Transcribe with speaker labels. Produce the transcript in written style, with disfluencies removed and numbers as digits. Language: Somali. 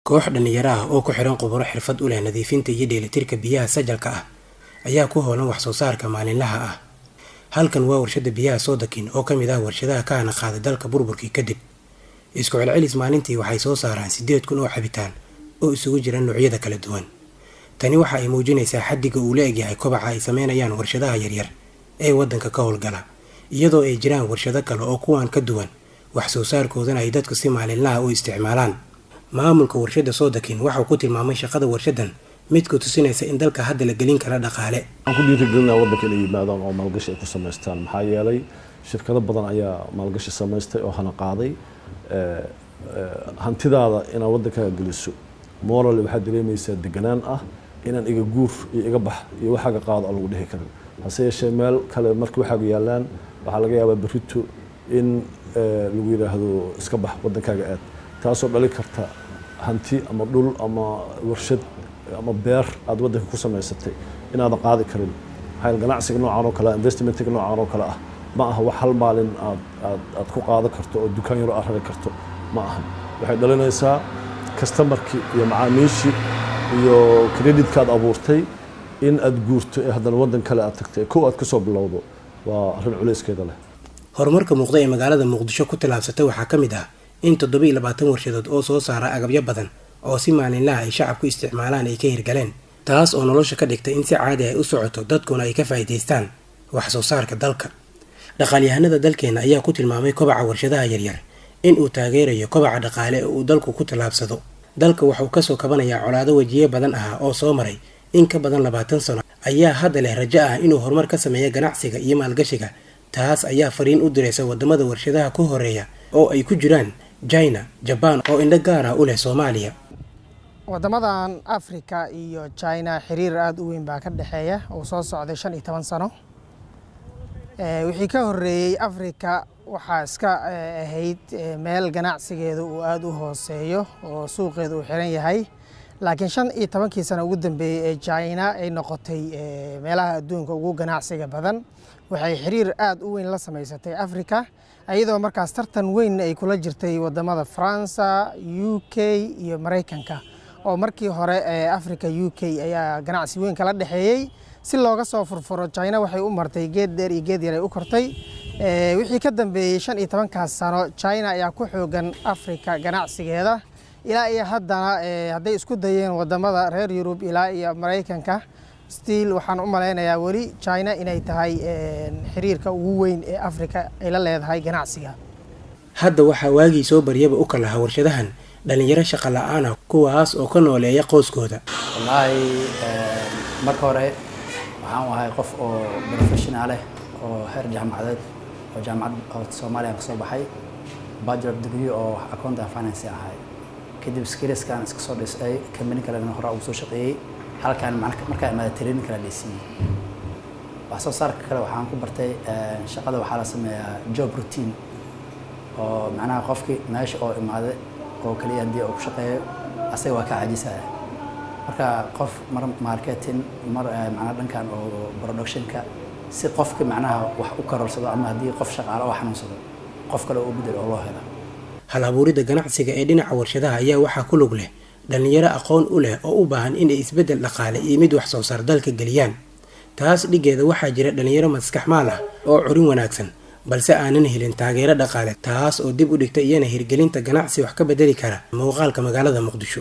Speaker 1: koox dhalinyaro ah oo ku xiran khubaro xirfad u leh nadiifinta iyo dheelitirka biyaha sajalka ah ayaa ku howlan wax soo saarka maalinlaha ah. Halkan waa warshada biyaha Sodakin oo kamid ah warshadaha ka hana qaaday dalka burburkii kadib. Isku celcelis maalintii waxay soo saaraan 8,000 oo cabitaan oo isugu jira noocyada kala duwan. Tani waxa ay muujinaysaa xaddiga uu la egyahay kobaca ay sameynayaan warshadaha yaryar ee wadanka ka howlgala, iyadoo ay jiraan warshado kale oo kuwan ka duwan wax soo saarkoodana ay dadku si maalinlaha u isticmaalaan. Maamulka warshada Sodakin waxa uu ku tilmaamay shaqada warshadan mid ku tusinaysa in dalka hadda la gelin kara dhaqaale.
Speaker 2: Aan ku dhiirigelinayaa wadanka inay yimaadaan oo maalgashi ay ku sameystaan, maxaa yeelay shirkado badan ayaa maalgashi sameystay oo hana qaaday hantidaada inaad wadanka geliso. Moral waxaad dareemaysaa deganaan ah inaan iga guur iyo iga bax iyo waxaaga qaado lagu dhihi karin. hase yeeshee meel kale markii waxaaga yaalaan waxaa laga yaabaa berrito in lagu yiraahdo iska bax wadankaaga aad, taasoo dhali karta hanti ama dhul ama warshad ama beer aad wadanka ku sameysatay inaadan qaadi karin. Hayl ganacsiga noocan oo kale investmentiga noocan oo kale ah ma aha wax hal maalin aad ku qaado karto oo dukaan yar aad rari karto ma aha. Waxay dhalinaysaa customerki iyo macaamiishii iyo creditkaad abuurtay in aad guurto ee haddana wadan kale aad tagtay kow aad ka soo bilowdo waa arrin culeyskeeda leh.
Speaker 1: Horumarka muuqda ee magaalada Muqdisho ku talaabsatay waxaa ka mid ah in 27 warshadood oo soo saara agabyo badan oo si maalinlaha ay shacabku isticmaalaan ay ka hirgaleen, taas oo nolosha ka dhigtay in si caadi ah u socoto dadkuna ay ka faa'iideystaan wax soo saarka dalka. Dhaqaaliyahanada dalkeena ayaa ku tilmaamay kobaca warshadaha yaryar in uu taageerayo kobaca dhaqaale oo uu dalku ku talaabsado. Dalka waxa uu ka soo kabanayaa colaado wajiye badan ah oo soo maray in ka badan 20 sano, ayaa hadda leh rajo ah inuu horumar ka sameeyo ganacsiga iyo maalgashiga. Taas ayaa fariin u diraysa wadamada warshadaha ku horeeya oo ay ku jiraan China, Japan oo indho gaar ah u leh Soomaaliya.
Speaker 3: Wadamadan Afrika iyo China xiriir aad u weyn baa ka dhaxeeya oo soo socday 15 sano. Wixii ka horeeyay Afrika waxaa iska ahayd meel ganacsigeedu uu aad u hooseeyo oo suuqeedu uu xiran yahay, laakiin 15 sano ugu dambeeyay ee China ay noqotay meelaha adduunka ugu ganacsiga badan. Waxay xiriir aad u weyn la sameysatay Afrika, iyadoo markaas tartan weyn ay kula jirtay wadamada France, UK iyo Mareykanka oo markii hore Afrika UK ayaa ganacsi weyn kala dhaxeeyay. Si looga soo furfuro China waxay u martay geed dheer iyo geed yar ay u kortay. Wixii ka dambeeyay 15 sano China ayaa ku xoogan Afrika ganacsigeeda ilaa iyo haddana hadday isku dayeen wadamada reer Yurub ilaa iyo Mareykanka, still waxaan u maleynayaa wali China inay tahay xiriirka ugu weyn ee Afrika ay la leedahay ganacsiga.
Speaker 1: Hadda waxaa waagii soo baryaba u kala warshadahan dhalinyaro shaqo la'aan ah kuwaas oo ka nooleeya qoyskooda.
Speaker 4: Wallahi marka hore waxaan ahay qof oo professional ah oo heer jaamacadeed oo jaamacad Soomaaliya ka soo baxay, bachelor degree oo accounting and finance ahay. Kadib skillskan iska soo dhisay company kale hore ugu soo shaqeeyay, halkaan markaa imaada training kala dhisay. wax soo saarka kale waxaan ku bartay shaqada waxaa la sameeyaa job routine oo macnaha qofkii meesha oo imaaday oo kaliya hadii uu ku shaqeeyo asaga waa ka caajisaya. Marka qof marketing macnaha dhankan oo productionka si qofkii macnaha wax u karorsado ama hadii qof shaqaale oo xanuunsado qof kale oo bedel oo loo helo. Hal
Speaker 1: abuurida ganacsiga ee dhinaca warshadaha ayaa waxaa ku lug leh dhalinyaro aqoon u leh oo u baahan in ay isbedel dhaqaale iyo mid wax soo saar dalka geliyaan. Taas dhigeeda waxaa jira dhalinyaro maskax maal ah oo curin wanaagsan balse aanan helin taageero dhaqaale, taas oo dib u dhigtay iyana hirgelinta ganacsi wax ka bedeli kara muuqaalka magaalada Muqdisho.